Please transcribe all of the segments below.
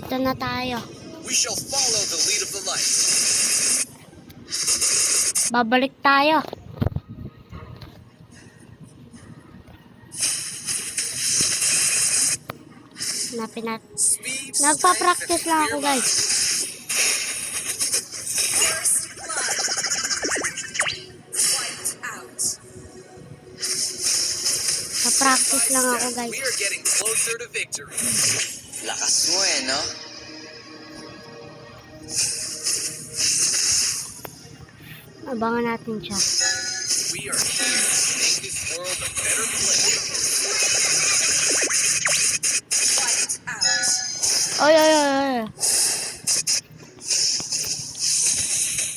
Dito na tayo. We shall follow the lead of the light. Babalik tayo. Hanapin natin. Speed, Nagpa-practice strength, lang and ako, clear guys. Sa-practice lang ako, guys. We are getting closer to victory. Lakas mo no? Abangan natin siya. We are here to make this world a better place. Oy, oy, oy, oy.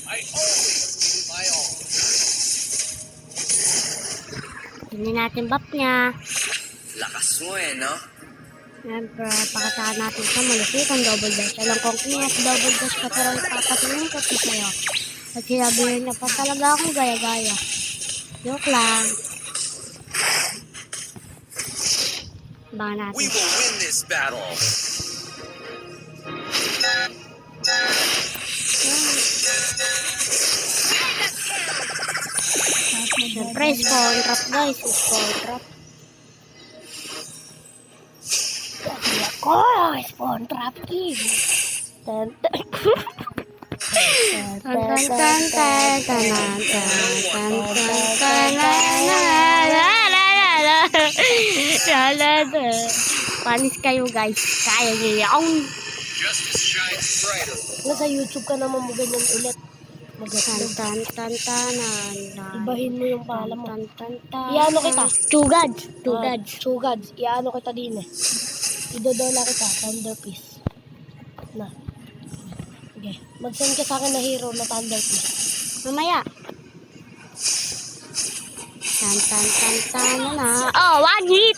I always do my all. Hindi natin buff niya. Lakas mo no? Siyempre, pakatahan natin sa malupit ang double dash. Alam kong ingat double dash ka pero ipapatingin ko sa sa'yo. At sinabihin niya pa talaga akong gaya-gaya. Joke lang. Abangan natin. We will win this battle. Siyempre, spawn trap guys. Spawn trap. Ako, spawn trap king. Tan tan tan tan tan tan tan tan. Panis kayo guys. Kaya niyo yan. Justice shines brighter. Nasa YouTube ka naman mo ganyan ulit. Tan tan tan. Ibahin mo yung pangalan mo. Tan tan tan. Iano kita. Tugad. Sugad. Iano kita din Idodola kita. Thunder Piece. Na. Okay. Mag-send ka sa akin na hero na Thunder Piece. Mamaya. Tan tan tan tan na. Oh, one hit.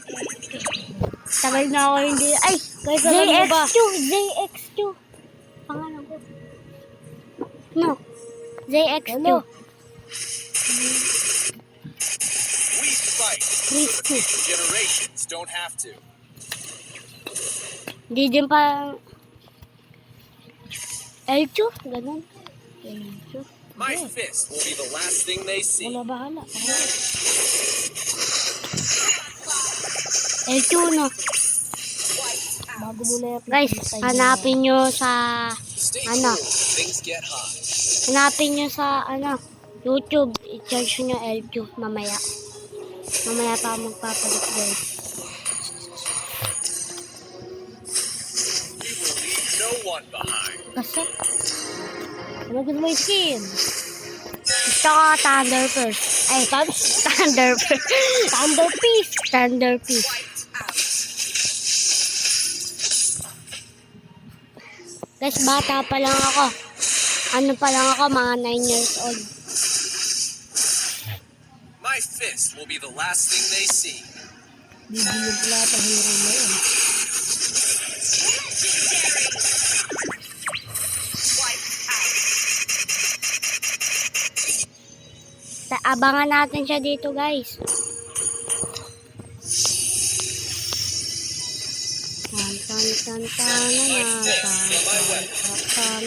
Tagal na ako hindi. Ay, Guys, alam mo ba? JX2. Pangalan ko. No. JX2. Ano? We fight. Crispy. Generations don't have to. Hindi din pa L2. Ganun. L2. My fist will be the last thing they see. Wala bahala. L2 no. Bago mo na yung Guys, hanapin nyo sa Stay Ano? cool. Things get hot. hanapin nyo sa YouTube. I-charge nyo L2 mamaya. Mamaya pa ako magpapalit guys. We will leave no one behind. Kasi Ano gusto mo yung skin? gusto ko Thunder first. Ay, Thunder first. Thunder Piece. Thunder Piece. Guys, bata pa lang ako. Ano pa lang ako, mga 9 years old. My fist will be the last thing they see. Bibili ko lahat ang hero na yun. Abangan natin siya dito guys. Tan tan tan tan My fist and my weapon. tan.